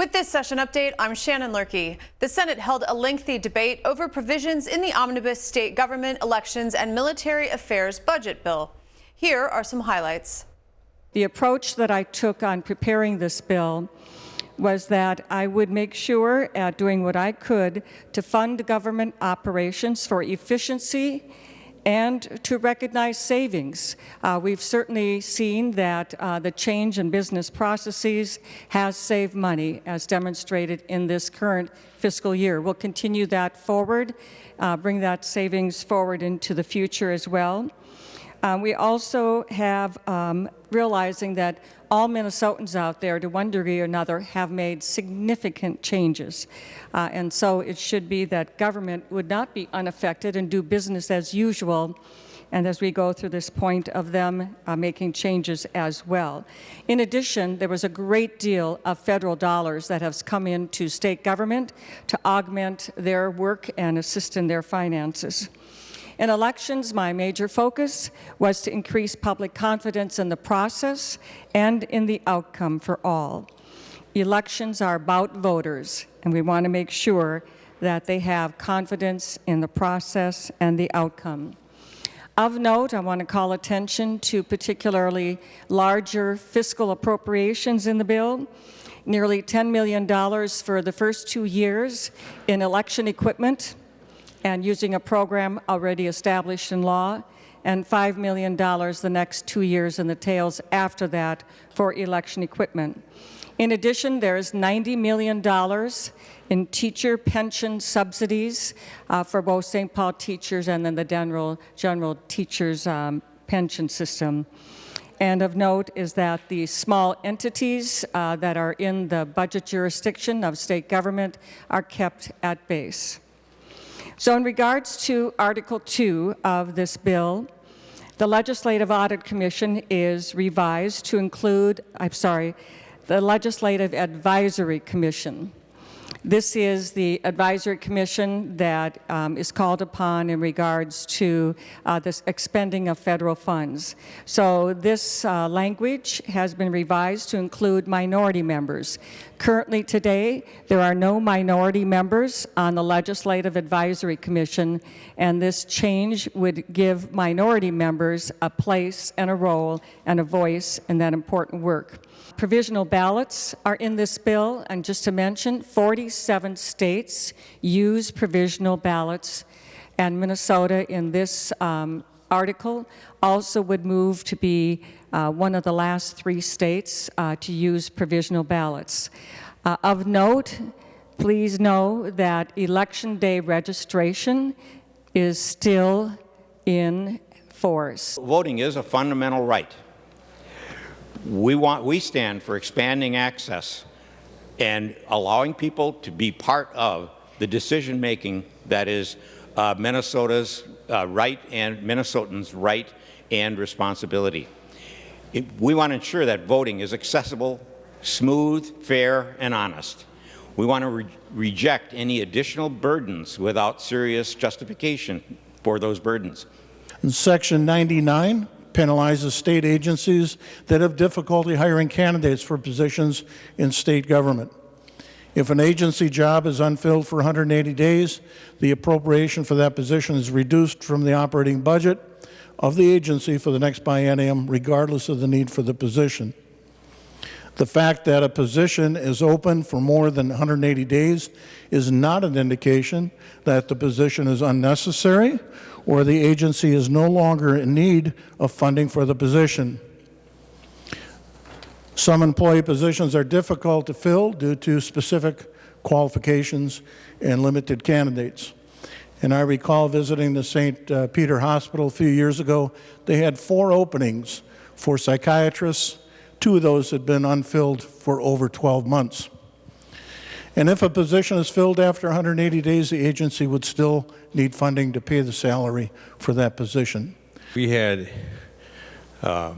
With this session update, I'm Shannon Lurkey. The Senate held a lengthy debate over provisions in the omnibus state government elections and military affairs budget bill. Here are some highlights. The approach that I took on preparing this bill was that I would make sure at doing what I could to fund government operations for efficiency and to recognize savings. We've certainly seen that the change in business processes has saved money, as demonstrated in this current fiscal year. We'll continue that forward, bring that savings forward into the future as well. We also have realizing that all Minnesotans out there, to one degree or another, have made significant changes. And so it should be that government would not be unaffected and do business as usual, and as we go through this point of them making changes as well. In addition, there was a great deal of federal dollars that has come into state government to augment their work and assist in their finances. In elections, my major focus was to increase public confidence in the process and in the outcome for all. Elections are about voters, and we want to make sure that they have confidence in the process and the outcome. Of note, I want to call attention to particularly larger fiscal appropriations in the bill. Nearly $10 million for the first 2 years in election equipment, and using a program already established in law, and $5 million the next 2 years in the tails after that for election equipment. In addition, there's $90 million in teacher pension subsidies for both St. Paul teachers and then the general teachers pension system. And of note is that the small entities that are in the budget jurisdiction of state government are kept at base. So in regards to Article 2 of this bill, the Legislative Audit Commission is revised to include, the Legislative Advisory Commission. This is the advisory commission that is called upon in regards to this expending of federal funds. So this language has been revised to include minority members. Currently today, there are no minority members on the Legislative Advisory Commission, and this change would give minority members a place and a role and a voice in that important work. Provisional ballots are in this bill, and just to mention, 47 states use provisional ballots, and Minnesota in this article also would move to be one of the last 3 states to use provisional ballots. Of note, please know that Election Day registration is still in force. Voting is a fundamental right. We stand for expanding access and allowing people to be part of the decision-making that is Minnesota's right and Minnesotans' right and responsibility. We want to ensure that voting is accessible, smooth, fair, and honest. We want to reject any additional burdens without serious justification for those burdens. In Section 99 penalizes state agencies that have difficulty hiring candidates for positions in state government. If an agency job is unfilled for 180 days, the appropriation for that position is reduced from the operating budget of the agency for the next biennium, regardless of the need for the position. The fact that a position is open for more than 180 days is not an indication that the position is unnecessary or the agency is no longer in need of funding for the position. Some employee positions are difficult to fill due to specific qualifications and limited candidates. And I recall visiting the St. Peter Hospital a few years ago. They had 4 openings for psychiatrists. 2 of those had been unfilled for over 12 months. And if a position is filled after 180 days, the agency would still need funding to pay the salary for that position. We had a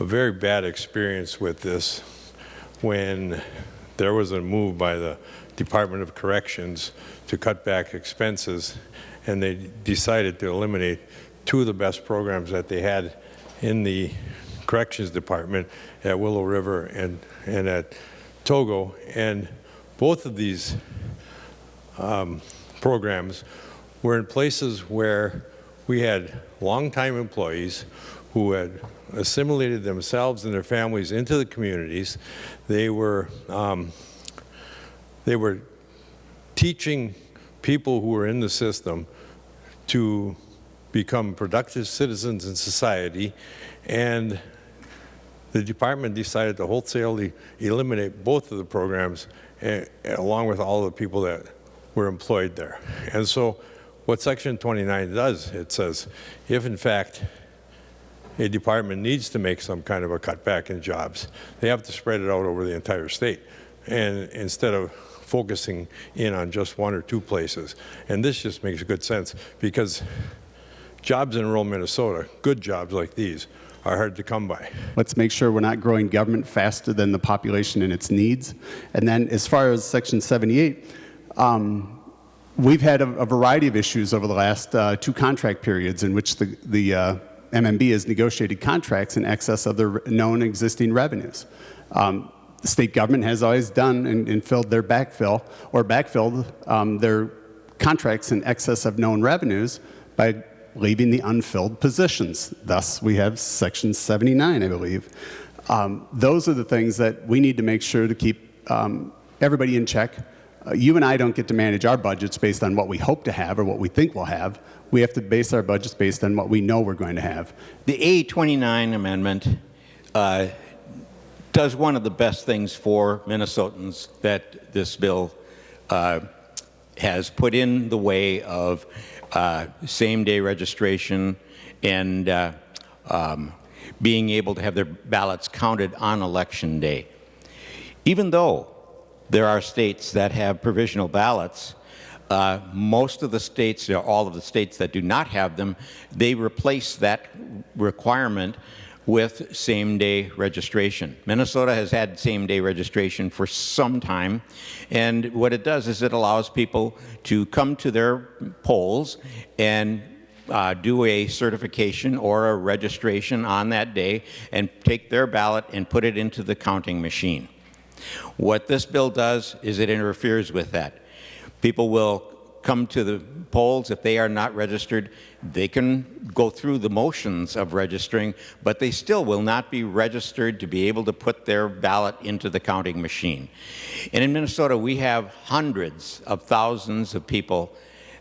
very bad experience with this when there was a move by the Department of Corrections to cut back expenses, and they decided to eliminate 2 of the best programs that they had in the Corrections Department at Willow River and at Togo, and both of these programs were in places where we had longtime employees who had assimilated themselves and their families into the communities. They were teaching people who were in the system to become productive citizens in society, and the department decided to wholesalely eliminate both of the programs along with all the people that were employed there. And so what Section 29 does, it says, if in fact a department needs to make some kind of a cutback in jobs, they have to spread it out over the entire state, and instead of focusing in on just one or two places. And this just makes good sense, because jobs in rural Minnesota, good jobs like these, are hard to come by. Let's make sure we're not growing government faster than the population and its needs. And then as far as Section 78, we've had a variety of issues over the last 2 contract periods in which the MMB has negotiated contracts in excess of their known existing revenues. The state government has always done and filled their backfilled their contracts in excess of known revenues by leaving the unfilled positions. Thus, we have Section 79, I believe. Those are the things that we need to make sure to keep everybody in check. You and I don't get to manage our budgets based on what we hope to have or what we think we'll have. We have to base our budgets based on what we know we're going to have. The A29 amendment does one of the best things for Minnesotans that this bill has put in the way of same-day registration and being able to have their ballots counted on Election Day. Even though there are states that have provisional ballots, most of the states, or all of the states that do not have them, they replace that requirement with same-day registration. Minnesota has had same-day registration for some time, and what it does is it allows people to come to their polls and do a certification or a registration on that day and take their ballot and put it into the counting machine. What this bill does is it interferes with that. People will come to the polls. If they are not registered, they can go through the motions of registering, but they still will not be registered to be able to put their ballot into the counting machine. And in Minnesota, we have hundreds of thousands of people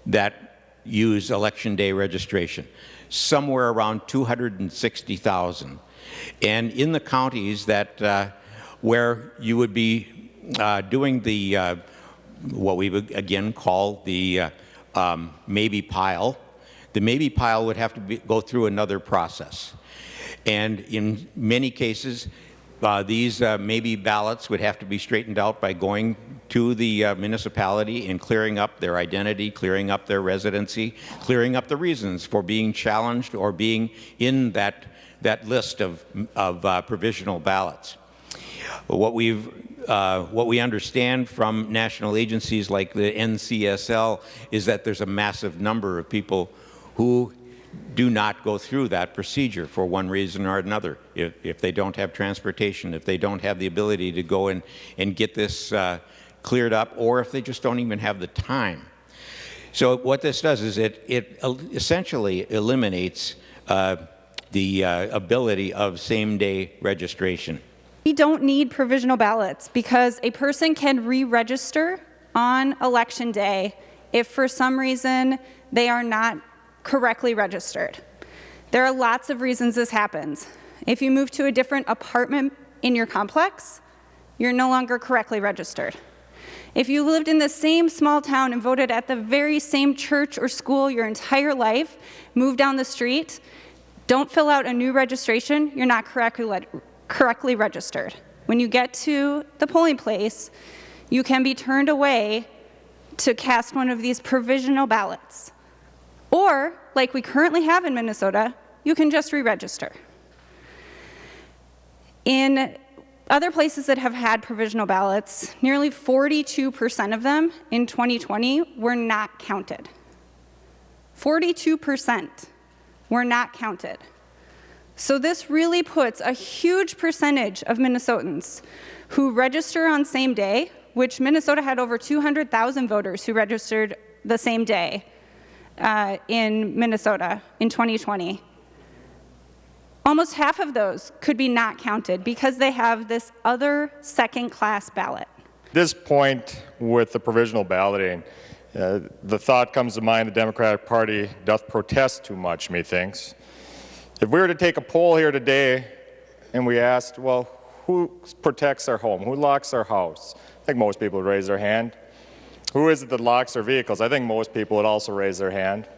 that use Election Day registration, somewhere around 260,000. And in the counties that where you would be doing the what we would again call the maybe pile. The maybe pile would have to go through another process. And in many cases, these maybe ballots would have to be straightened out by going to the municipality and clearing up their identity, clearing up their residency, clearing up the reasons for being challenged or being in that list of provisional ballots. What we understand from national agencies like the NCSL is that there's a massive number of people who do not go through that procedure for one reason or another. If they don't have transportation, if they don't have the ability to go and get this cleared up, or if they just don't even have the time. So what this does is it essentially eliminates the ability of same-day registration. We don't need provisional ballots because a person can re-register on Election Day if for some reason they are not correctly registered. There are lots of reasons this happens. If you move to a different apartment in your complex, you're no longer correctly registered. If you lived in the same small town and voted at the very same church or school your entire life, move down the street, don't fill out a new registration, you're not correctly registered. When you get to the polling place, you can be turned away to cast one of these provisional ballots. Or, like we currently have in Minnesota, you can just re-register. In other places that have had provisional ballots, nearly 42% of them in 2020 were not counted. 42% were not counted. So this really puts a huge percentage of Minnesotans who register on same day, which Minnesota had over 200,000 voters who registered the same day in Minnesota in 2020. Almost half of those could be not counted because they have this other second-class ballot. At this point with the provisional balloting, the thought comes to mind the Democratic Party doth protest too much, methinks. If we were to take a poll here today and we asked, well, who protects their home? Who locks their house? I think most people would raise their hand. Who is it that locks their vehicles? I think most people would also raise their hand.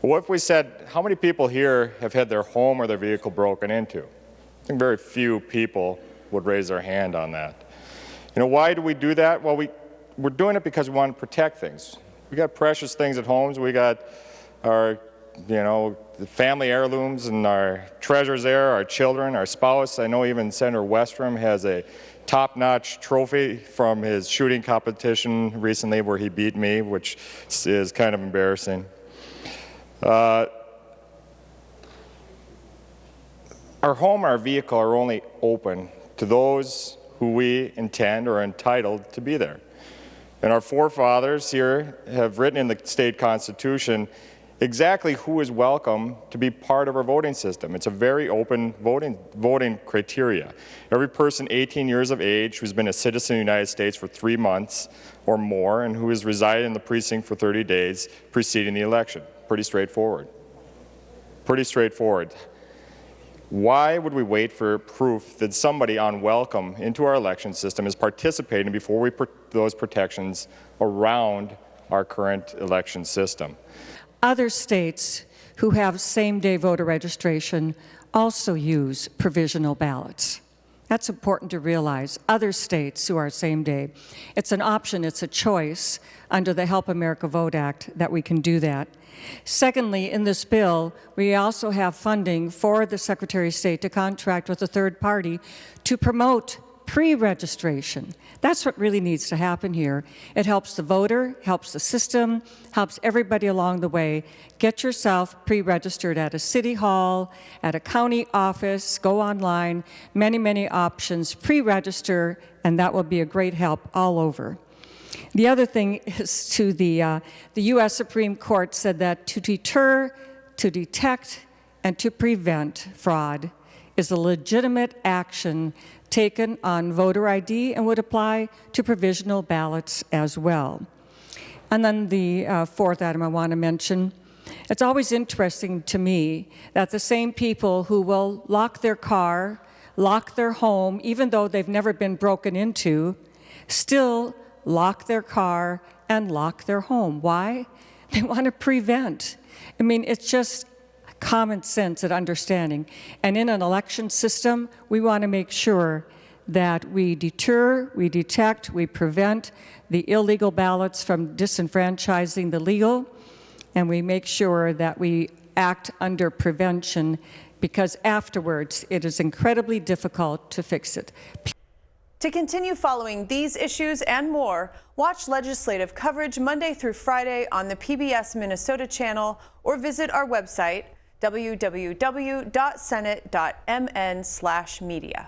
But what if we said, how many people here have had their home or their vehicle broken into? I think very few people would raise their hand on that. You know, why do we do that? Well, we're doing it because we want to protect things. We got precious things at homes. We got our, the family heirlooms and our treasures there, our children, our spouse. I know even Senator Westrom has a top-notch trophy from his shooting competition recently where he beat me, which is kind of embarrassing. Our home, our vehicle are only open to those who we intend or are entitled to be there. And our forefathers here have written in the state constitution exactly who is welcome to be part of our voting system. It's a very open voting criteria. Every person 18 years of age who's been a citizen of the United States for 3 months or more and who has resided in the precinct for 30 days preceding the election. Pretty straightforward. Pretty straightforward. Why would we wait for proof that somebody unwelcome into our election system is participating before we put those protections around our current election system? Other states who have same-day voter registration also use provisional ballots. That's important to realize. Other states who are same-day. It's an option, it's a choice under the Help America Vote Act that we can do that. Secondly, in this bill, we also have funding for the Secretary of State to contract with a third party to promote pre-registration. That's what really needs to happen here. It helps the voter, helps the system, helps everybody along the way. Get yourself pre-registered at a city hall, at a county office, go online, many, many options, pre-register, and that will be a great help all over. The other thing is the U.S. Supreme Court said that to deter, to detect, and to prevent fraud is a legitimate action taken on voter ID and would apply to provisional ballots as well. And then the fourth item I want to mention, it's always interesting to me that the same people who will lock their car, lock their home, even though they've never been broken into, still lock their car and lock their home. Why? They want to prevent. I mean, it's just common sense and understanding. And in an election system, we want to make sure that we deter, we detect, we prevent the illegal ballots from disenfranchising the legal, and we make sure that we act under prevention because afterwards it is incredibly difficult to fix it. To continue following these issues and more, watch legislative coverage Monday through Friday on the PBS Minnesota channel or visit our website, www.senate.mn/media.